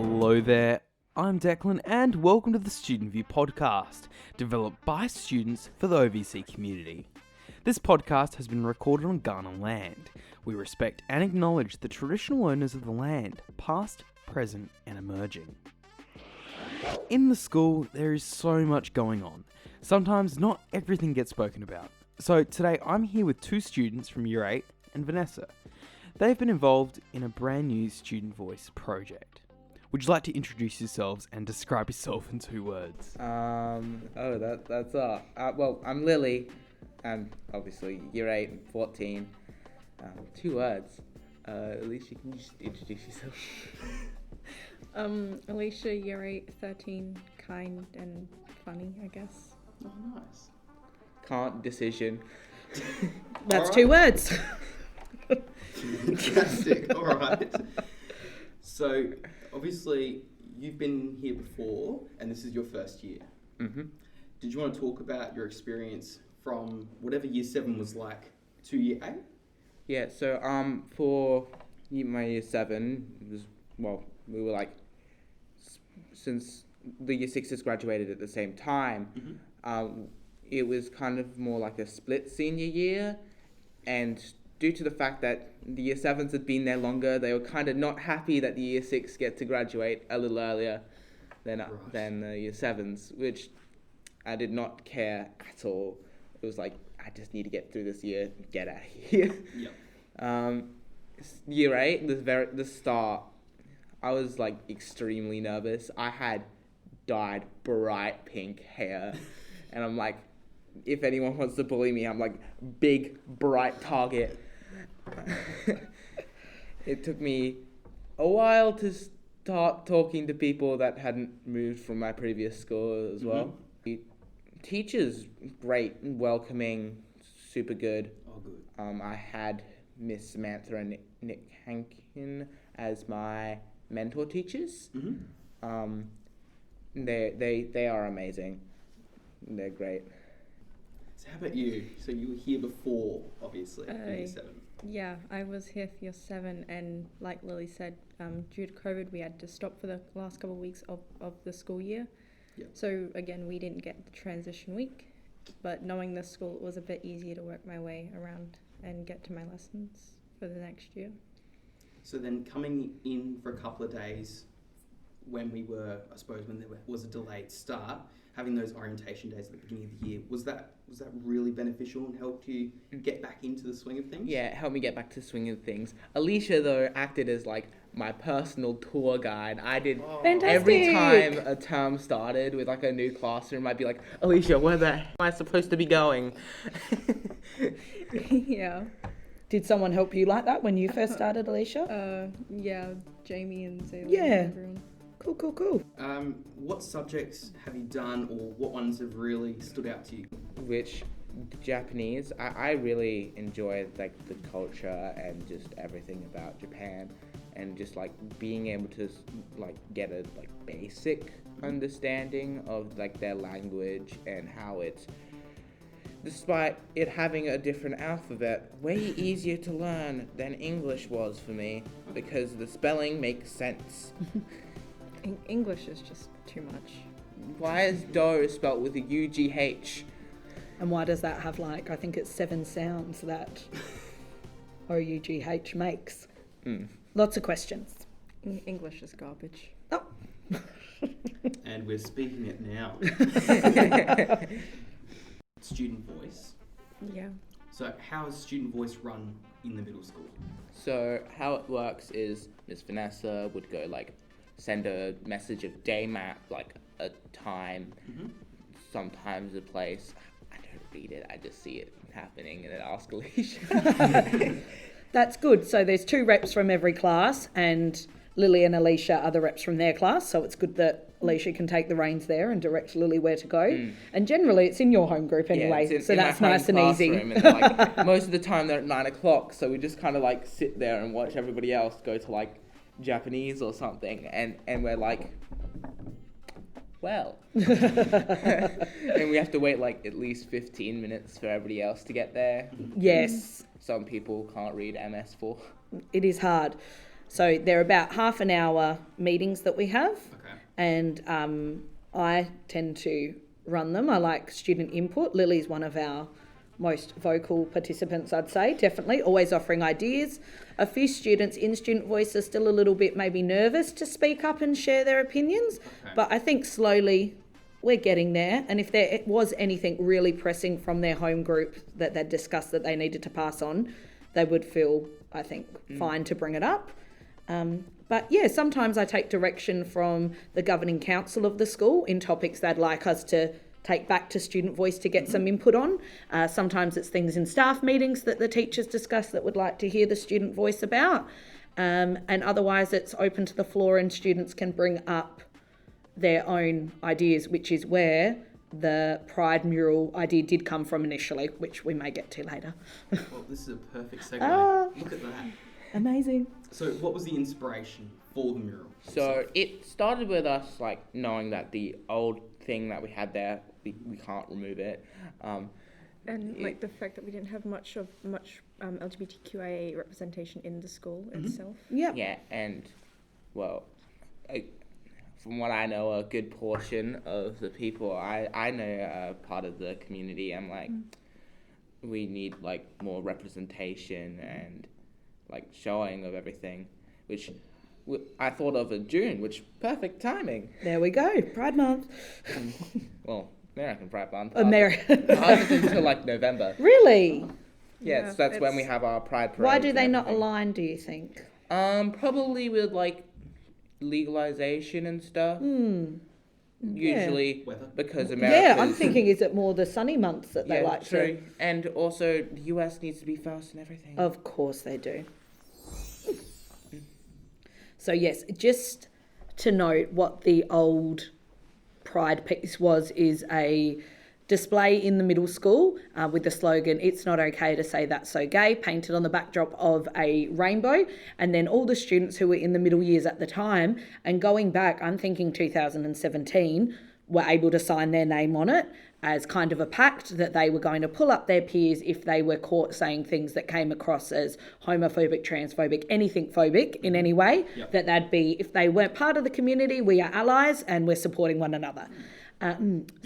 Hello there, I'm Declan and welcome to the Student View podcast, developed by students for the OVC community. This podcast has been recorded on Kaurna land. We respect and acknowledge the traditional owners of the land, past, present and emerging. In the school, there is so much going on. Sometimes not everything gets spoken about. So today I'm here with two students from Year 8 and Vanessa. They've been involved in a brand new Student Voice project. Would you like to introduce yourselves and describe yourself in 2 words? Well, I'm Lily. I'm obviously Year 8 and 14. 2 words. Alicia, can you just introduce yourself? Alicia, Year 8, 13, kind and funny, I guess. Oh, nice. Can't decision. That's 2 words. Fantastic. All right. So, obviously, you've been here before, and this is your first year. Mm-hmm. Did you want to talk about your experience from whatever Year 7 was like to Year 8? Yeah, so for my Year 7, we were like, since the Year 6s graduated at the same time, it was kind of more like a split senior year, and due to the fact that the Year 7s had been there longer, they were kind of not happy that the Year 6 get to graduate a little earlier than the Year 7s, which I did not care at all. It was like, I just need to get through this year and get out of here. Yep. Year 8, the start, I was like extremely nervous. I had dyed bright pink hair, and I'm like, if anyone wants to bully me, I'm like big bright target. It took me a while to start talking to people that hadn't moved from my previous school as well. The teachers, great, welcoming, super good. Oh, good. I had Miss Samantha and Nick Hankin as my mentor teachers. Mm-hmm. They are amazing. They're great. So how about you? So you were here before, obviously, in Year 7. Yeah, I was here for Year 7, and like Lily said, due to COVID, we had to stop for the last couple of weeks of the school year. Yep. So again, we didn't get the transition week, but knowing the school, it was a bit easier to work my way around and get to my lessons for the next year. So then coming in for a couple of days when there was a delayed start, having those orientation days at the beginning of the year, was that really beneficial and helped you get back into the swing of things? Yeah, it helped me get back to the swing of things. Alicia, though, acted as like my personal tour guide. I did every time a term started with like a new classroom, I'd be like, Alicia, where the hell am I supposed to be going? Yeah. Did someone help you like that when you first started, Alicia? Yeah, Jamie and Zayla. Yeah. And everyone. Cool. What subjects have you done, or what ones have really stood out to you? Which Japanese, I really enjoyed like the culture and just everything about Japan, and just like being able to like get a like basic understanding of like their language and how it's, despite it having a different alphabet, way easier to learn than English was for me, because the spelling makes sense. English is just too much. Why is dough spelt with a UGH? And why does that have I think it's 7 sounds that OUGH makes? Lots of questions. English is garbage. Oh. And we're speaking it now. Student Voice. Yeah. So how is Student Voice run in the middle school? So how it works is Miss Vanessa would go send a message of day map, like a time, sometimes a place. I don't read it, I just see it happening and then ask Alicia. That's good. So there's 2 reps from every class, and Lily and Alicia are the reps from their class, so it's good that Alicia can take the reins there and direct Lily where to go. And generally it's in your home group anyway, so that's nice and easy. And most of the time they're at 9 o'clock, so we just kind of sit there and watch everybody else go to Japanese or something, and we're like, well. And we have to wait at least 15 minutes for everybody else to get there. Yes. Some people can't read MS4. It is hard. So they're about half an hour meetings that we have. Okay. And I tend to run them. I like student input. Lily's one of our most vocal participants, I'd say, definitely, always offering ideas. A few students in Student Voice are still a little bit maybe nervous to speak up and share their opinions, Okay. but I think slowly we're getting there. And if there was anything really pressing from their home group that they'd discussed that they needed to pass on, they would feel, I think, fine to bring it up. But yeah, sometimes I take direction from the governing council of the school in topics they'd like us to take back to Student Voice to get some input on. Sometimes it's things in staff meetings that the teachers discuss that would like to hear the Student Voice about. And otherwise it's open to the floor and students can bring up their own ideas, which is where the Pride Mural idea did come from initially, which we may get to later. Well, this is a perfect segue. Look at that. Amazing. So what was the inspiration for the mural? So it started with us like knowing that the old thing that we had there, we can't remove it. And like the fact that we didn't have much LGBTQIA representation in the school itself. Yep. Yeah, and well, from what I know, a good portion of the people I know are part of the community. I'm like, we need like more representation and like showing of everything, which I thought of in June, which perfect timing. There we go. Pride Month. Well, American Pride Month. American. Ours is until like November. Really? Yes, that's when we have our Pride parade. Why do they not align, do you think? Probably with like legalization and stuff. Usually Weather. because America. Yeah, I'm thinking, is it more the sunny months that they like true. to? And also, the US needs to be first and everything. Of course they do. So yes, just to note what the old Pride piece was is a display in the middle school with the slogan, "It's not okay to say that's so gay," painted on the backdrop of a rainbow. And then all the students who were in the middle years at the time, and going back, I'm thinking 2017, were able to sign their name on it as kind of a pact that they were going to pull up their peers if they were caught saying things that came across as homophobic, transphobic, anything phobic in any way, that they'd be, if they weren't part of the community, we are allies and we're supporting one another.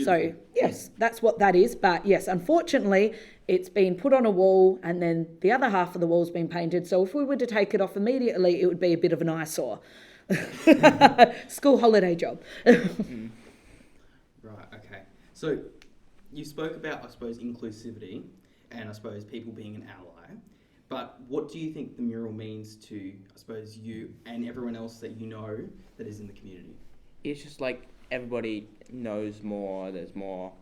So yes, that's what that is. But yes, unfortunately, it's been put on a wall and then the other half of the wall's been painted. So if we were to take it off immediately, it would be a bit of an eyesore. School holiday job. Right, okay. So you spoke about, I suppose, inclusivity and I suppose people being an ally. But what do you think the mural means to, I suppose, you and everyone else that you know that is in the community? It's just like everybody knows more, there's more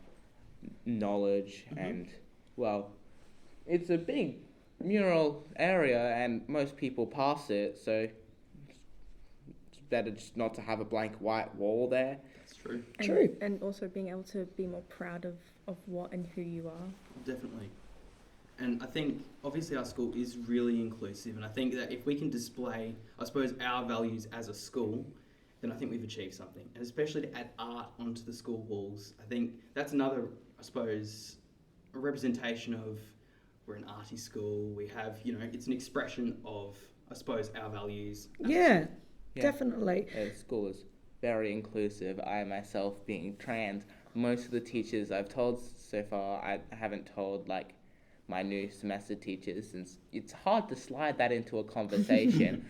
knowledge, and, well, it's a big mural area and most people pass it, so it's better just not to have a blank white wall there. That's true. True. And also being able to be more proud of what and who you are. Definitely. And I think, obviously, our school is really inclusive, and I think that if we can display, I suppose, our values as a school, then I think we've achieved something. And especially to add art onto the school walls, I think that's another, I suppose, a representation of we're an arty school, we have, it's an expression of, I suppose, our values. Yeah, definitely. The school is very inclusive. I myself, being trans, most of the teachers I've told so far, I haven't told like my new semester teachers, since it's hard to slide that into a conversation.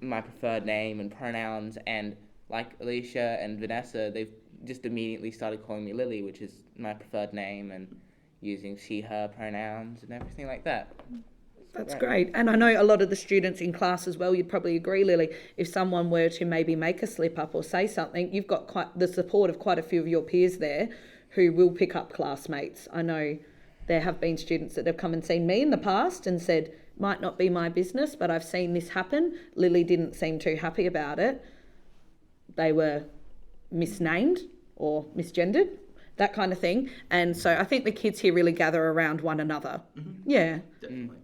My preferred name and pronouns, and like Alicia and Vanessa, they've just immediately started calling me Lily, which is my preferred name, and using she, her pronouns and everything like that. That's great. And I know a lot of the students in class as well, you'd probably agree, Lily, if someone were to maybe make a slip up or say something, you've got quite the support of quite a few of your peers there who will pick up classmates. I know there have been students that have come and seen me in the past and said, might not be my business, but I've seen this happen. Lily didn't seem too happy about it. They were misnamed or misgendered, that kind of thing. And so I think the kids here really gather around one another. Yeah. Definitely.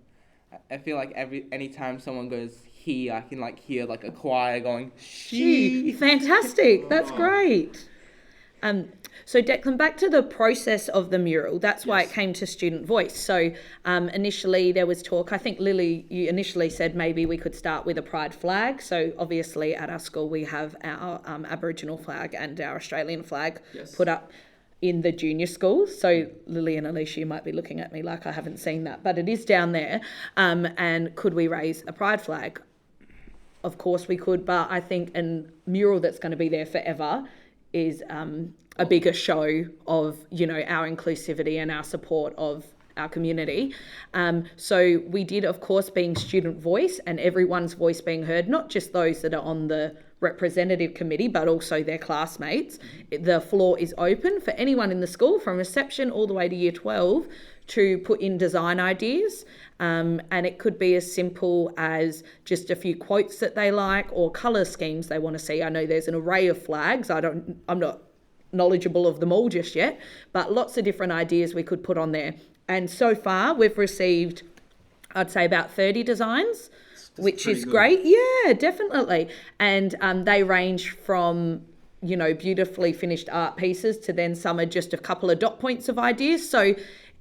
I feel like anytime someone goes he, I can like hear like a choir going she. Fantastic. That's great. So Declan, back to the process of the mural, that's why Yes. it came to student voice. So initially there was talk, I think Lily, you initially said maybe we could start with a pride flag. So obviously at our school we have our Aboriginal flag and our Australian flag Yes. put up in the junior schools. So Lily and Alicia, you might be looking at me like I haven't seen that, but it is down there. And could we raise a pride flag? Of course we could, but I think a mural that's going to be there forever is a bigger show of, our inclusivity and our support of our community. So we did, of course, being student voice and everyone's voice being heard, not just those that are on the representative committee, but also their classmates. The floor is open for anyone in the school from reception all the way to year 12 to put in design ideas. And it could be as simple as just a few quotes that they like or colour schemes they want to see. I know there's an array of flags. I'm not knowledgeable of them all just yet, but lots of different ideas we could put on there. And so far we've received, I'd say, about 30 designs, which is good. great. Yeah, definitely. And they range from, beautifully finished art pieces to then some are just a couple of dot points of ideas. So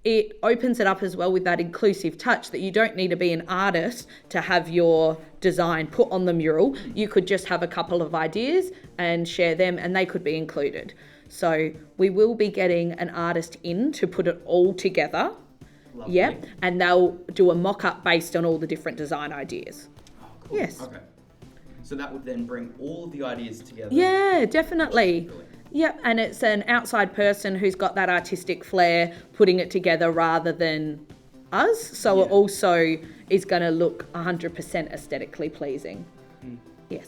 it opens it up as well with that inclusive touch that you don't need to be an artist to have your design put on the mural. You could just have a couple of ideas and share them and they could be included. So we will be getting an artist in to put it all together. Lovely. Yep. And they'll do a mock-up based on all the different design ideas. Oh, cool. Yes. Okay. So that would then bring all of the ideas together. Yeah, definitely. Brilliant. Yep, and it's an outside person who's got that artistic flair putting it together rather than us. So it also is going to look 100% aesthetically pleasing. Yes.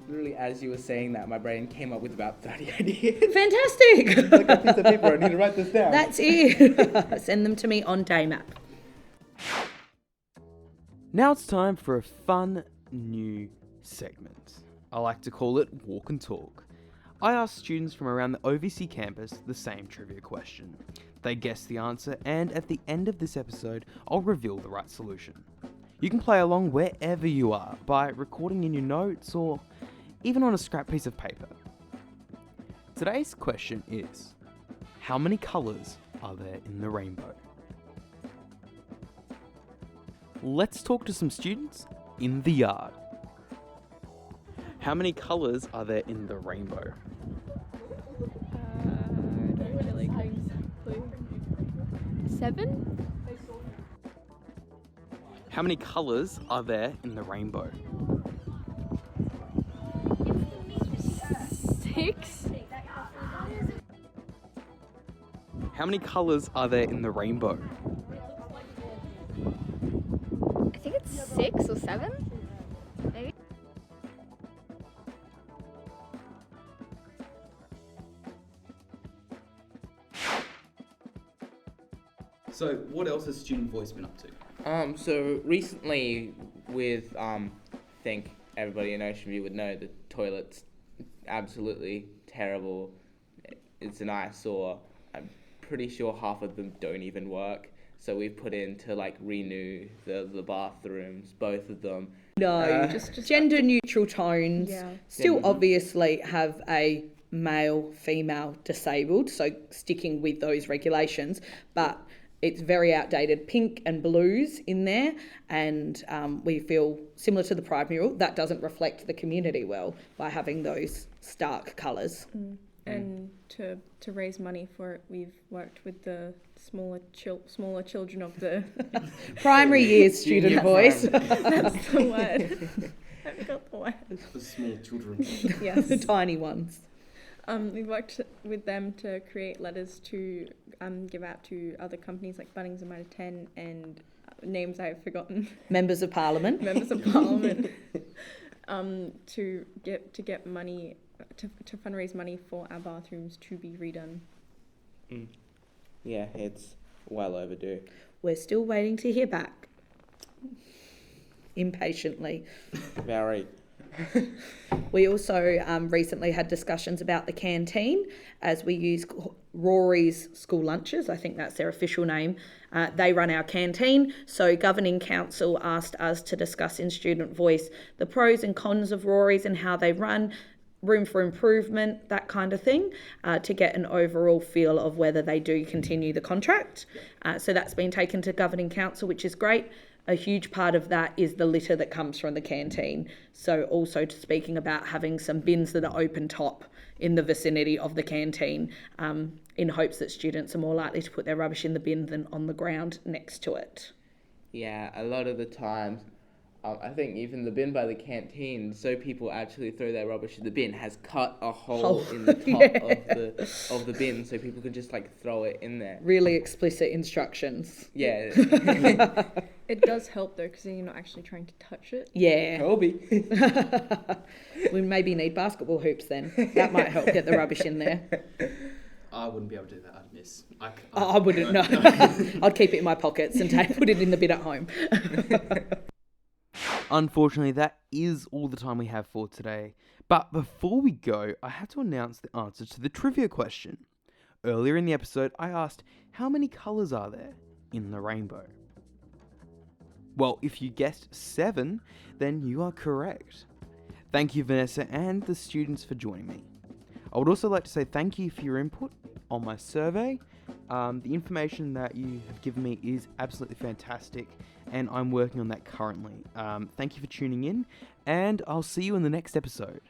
Literally, as you were saying that, my brain came up with about 30 ideas. Fantastic. Like a piece of paper, I need to write this down. That's it. Send them to me on Daymap. Now it's time for a fun new segment. I like to call it Walk and Talk. I ask students from around the OVC campus the same trivia question. They guess the answer, and at the end of this episode, I'll reveal the right solution. You can play along wherever you are by recording in your notes or even on a scrap piece of paper. Today's question is, how many colours are there in the rainbow? Let's talk to some students in the yard. How many colours are there in the rainbow? I don't really have a clue. 7? How many colours are there in the rainbow? 6? How many colours are there in the rainbow? I think it's 6 or 7? Maybe? So what else has Student Voice been up to? So recently with, I think everybody in Ocean View would know the toilet's absolutely terrible. It's an eyesore. I'm pretty sure half of them don't even work. So we've put in to renew the bathrooms, both of them. No, Just gender neutral tones. Yeah. Still Yeah. obviously have a male, female, disabled, so sticking with those regulations, but it's very outdated pink and blues in there, and we feel similar to the Pride Mural, that doesn't reflect the community well by having those stark colours. And to raise money for it, we've worked with the smaller children of the. Primary years student Yeah. voice. That's the word. I forgot the word. The small children. Yes. The tiny ones. We've worked with them to create letters to give out to other companies like Bunnings and Mitre 10 and names I've forgotten. Members of Parliament. Members of Parliament. To get money to fundraise money for our bathrooms to be redone. Yeah, it's well overdue. We're still waiting to hear back. Impatiently. Very. We also recently had discussions about the canteen as we use Rory's school lunches. I think that's their official name. They run our canteen. So Governing Council asked us to discuss in Student Voice the pros and cons of Rory's and how they run. room for improvement, that kind of thing, to get an overall feel of whether they do continue the contract. So that's been taken to Governing Council, which is great. A huge part of that is the litter that comes from the canteen. So also speaking about having some bins that are open top in the vicinity of the canteen, in hopes that students are more likely to put their rubbish in the bin than on the ground next to it. Yeah, a lot of the times, I think even the bin by the canteen, so people actually throw their rubbish in the bin, has cut a hole in the top of the bin, so people can just like throw it in there. Really explicit instructions. Yeah. It does help though, because then you're not actually trying to touch it. Yeah. Kobe. We maybe need basketball hoops then. That might help get the rubbish in there. I wouldn't be able to do that. I'd miss. I wouldn't know. I'd keep it in my pockets and put it in the bin at home. Unfortunately, that is all the time we have for today. But before we go, I have to announce the answer to the trivia question. Earlier in the episode, I asked, how many colours are there in the rainbow? Well, if you guessed 7, then you are correct. Thank you, Vanessa, and the students for joining me. I would also like to say thank you for your input on my survey. The information that you have given me is absolutely fantastic, and I'm working on that currently. Thank you for tuning in, and I'll see you in the next episode.